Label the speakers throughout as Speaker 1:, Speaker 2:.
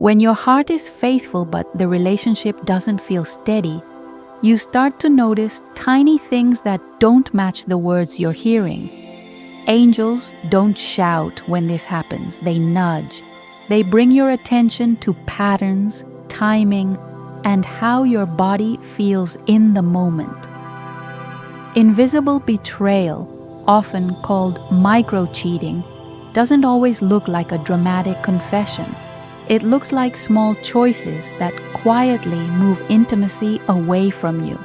Speaker 1: When your heart is faithful but the relationship doesn't feel steady, you start to notice tiny things that don't match the words you're hearing. Angels don't shout when this happens, they nudge. They bring your attention to patterns, timing, and how your body feels in the moment. Invisible betrayal, often called micro-cheating, doesn't always look like a dramatic confession. It looks like small choices that quietly move intimacy away from you.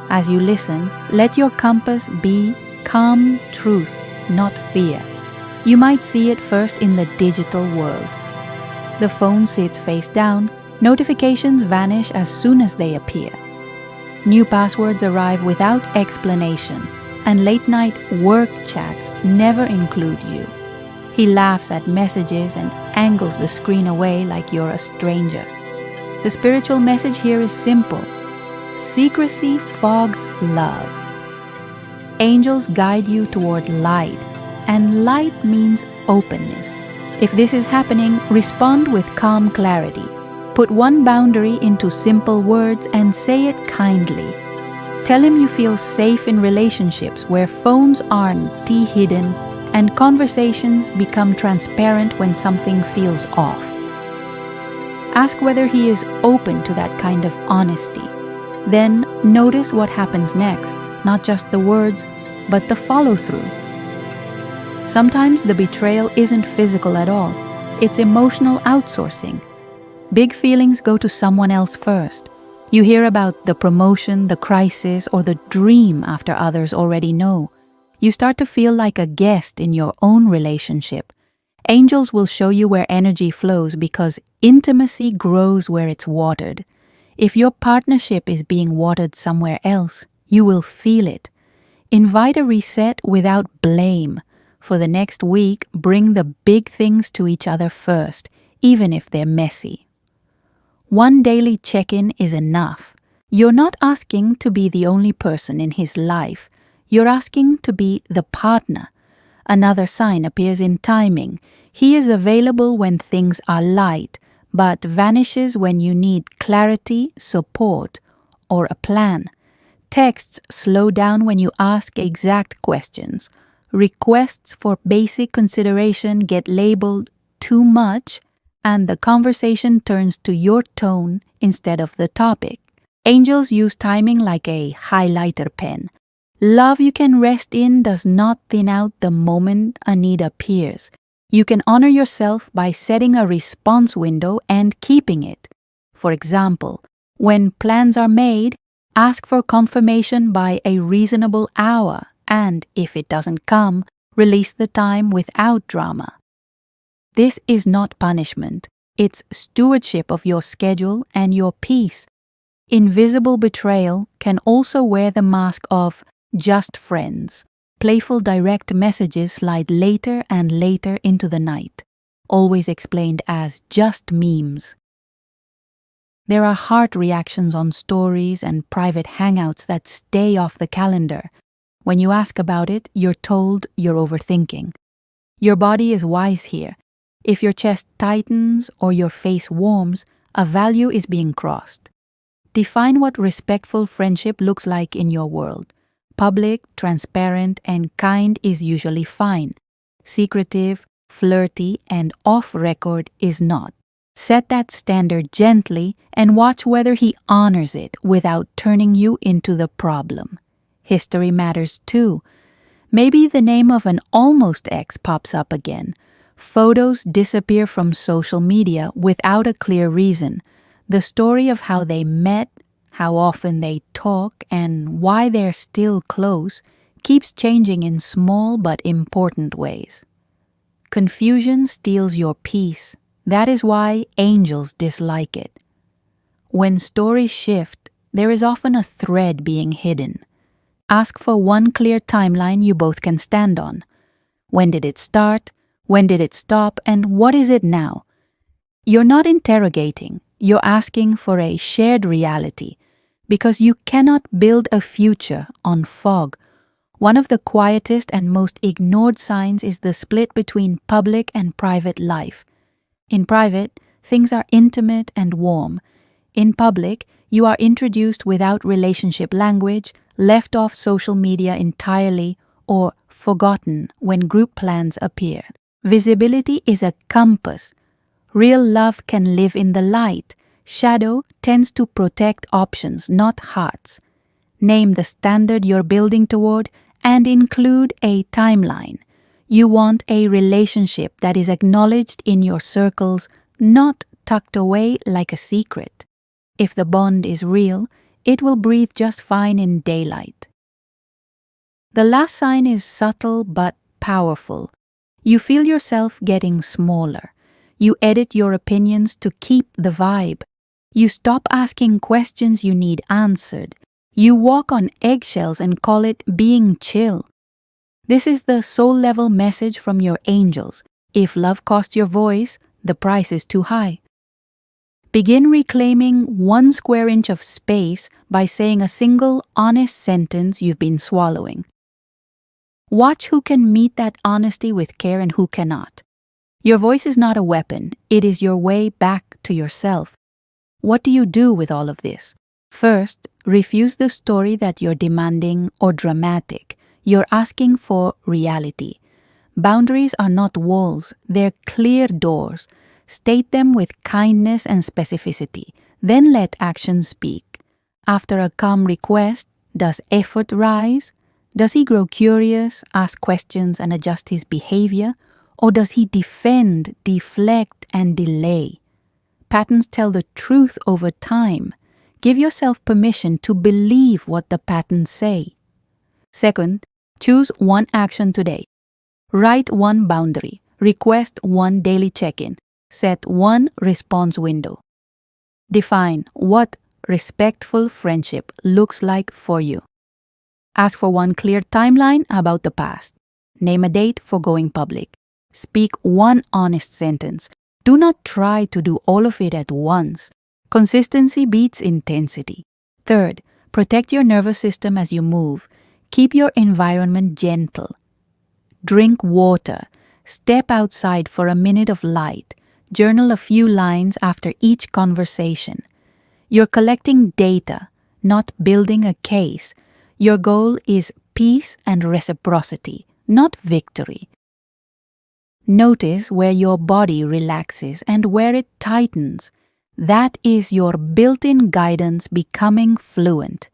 Speaker 1: As you listen, let your compass be calm truth, not fear. You might see it first in the digital world. The phone sits face down, notifications vanish as soon as they appear. New passwords arrive without explanation, and late-night work chats never include you. He laughs at messages and angles the screen away like you're a stranger. The spiritual message here is simple. Secrecy fogs love. Angels guide you toward light, and light means openness. If this is happening, respond with calm clarity. Put one boundary into simple words and say it kindly. Tell him you feel safe in relationships where phones aren't hidden and conversations become transparent when something feels off. Ask whether he is open to that kind of honesty. Then notice what happens next, not just the words, but the follow-through. Sometimes the betrayal isn't physical at all. It's emotional outsourcing. Big feelings go to someone else first. You hear about the promotion, the crisis, or the dream after others already know. You start to feel like a guest in your own relationship. Angels will show you where energy flows because intimacy grows where it's watered. If your partnership is being watered somewhere else, you will feel it. Invite a reset without blame. For the next week, bring the big things to each other first, even if they're messy. One daily check-in is enough. You're not asking to be the only person in his life. You're asking to be the partner. Another sign appears in timing. He is available when things are light, but vanishes when you need clarity, support, or a plan. Texts slow down when you ask exact questions. Requests for basic consideration get labeled too much, and the conversation turns to your tone instead of the topic. Angels use timing like a highlighter pen. Love you can rest in does not thin out the moment a need appears. You can honor yourself by setting a response window and keeping it. For example, when plans are made, ask for confirmation by a reasonable hour, and if it doesn't come, release the time without drama. This is not punishment. It's stewardship of your schedule and your peace. Invisible betrayal can also wear the mask of just friends. Playful direct messages slide later and later into the night, always explained as just memes. There are heart reactions on stories and private hangouts that stay off the calendar. When you ask about it, you're told you're overthinking. Your body is wise here. If your chest tightens or your face warms, a value is being crossed. Define what respectful friendship looks like in your world. Public, transparent, and kind is usually fine. Secretive, flirty, and off-record is not. Set that standard gently and watch whether he honors it without turning you into the problem. History matters too. Maybe the name of an almost ex pops up again. Photos disappear from social media without a clear reason. The story of how they met, how often they talk, and why they're still close keeps changing in small but important ways. Confusion steals your peace. That is why angels dislike it. When stories shift, there is often a thread being hidden. Ask for one clear timeline you both can stand on. When did it start? When did it stop? And what is it now? You're not interrogating. You're asking for a shared reality, because you cannot build a future on fog. One of the quietest and most ignored signs is the split between public and private life. In private, things are intimate and warm. In public, you are introduced without relationship language, left off social media entirely, or forgotten when group plans appear. Visibility is a compass. Real love can live in the light. Shadow tends to protect options, not hearts. Name the standard you're building toward and include a timeline. You want a relationship that is acknowledged in your circles, not tucked away like a secret. If the bond is real, it will breathe just fine in daylight. The last sign is subtle but powerful. You feel yourself getting smaller. You edit your opinions to keep the vibe. You stop asking questions you need answered. You walk on eggshells and call it being chill. This is the soul-level message from your angels. If love costs your voice, the price is too high. Begin reclaiming 1 square inch of space by saying a single, honest sentence you've been swallowing. Watch who can meet that honesty with care and who cannot. Your voice is not a weapon, it is your way back to yourself. What do you do with all of this? First, refuse the story that you're demanding or dramatic. You're asking for reality. Boundaries are not walls, they're clear doors. State them with kindness and specificity, then let actions speak. After a calm request, does effort rise? Does he grow curious, ask questions, and adjust his behavior? Or does he defend, deflect, and delay? Patterns tell the truth over time. Give yourself permission to believe what the patterns say. Second, choose 1 action today. Write 1 boundary. Request 1 daily check-in. Set 1 response window. Define what respectful friendship looks like for you. Ask for 1 clear timeline about the past. Name a date for going public. Speak 1 honest sentence. Do not try to do all of it at once. Consistency beats intensity. Third, protect your nervous system as you move. Keep your environment gentle. Drink water. Step outside for a minute of light. Journal a few lines after each conversation. You're collecting data, not building a case. Your goal is peace and reciprocity, not victory. Notice where your body relaxes and where it tightens. That is your built-in guidance becoming fluent.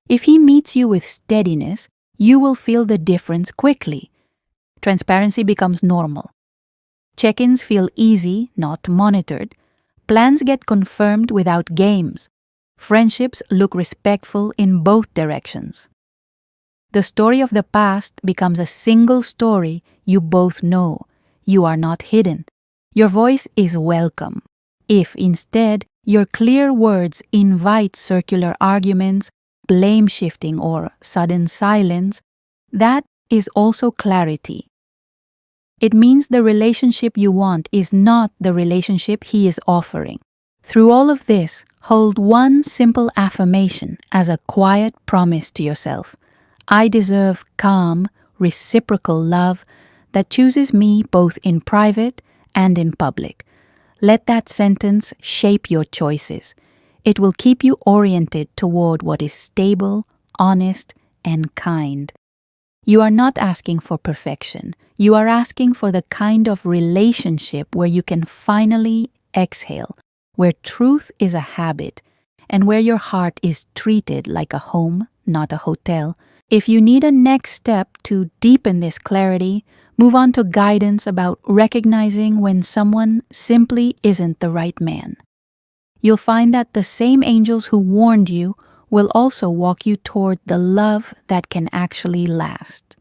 Speaker 1: If he meets you with steadiness, you will feel the difference quickly. Transparency becomes normal. Check-ins feel easy, not monitored. Plans get confirmed without games. Friendships look respectful in both directions. The story of the past becomes a single story you both know. You are not hidden. Your voice is welcome. If instead your clear words invite circular arguments, blame shifting, or sudden silence, that is also clarity. It means the relationship you want is not the relationship he is offering. Through all of this, hold 1 simple affirmation as a quiet promise to yourself. I deserve calm, reciprocal love that chooses me both in private and in public. Let that sentence shape your choices. It will keep you oriented toward what is stable, honest, and kind. You are not asking for perfection. You are asking for the kind of relationship where you can finally exhale, where truth is a habit, and where your heart is treated like a home, not a hotel. If you need a next step to deepen this clarity, move on to guidance about recognizing when someone simply isn't the right man. You'll find that the same angels who warned you will also walk you toward the love that can actually last.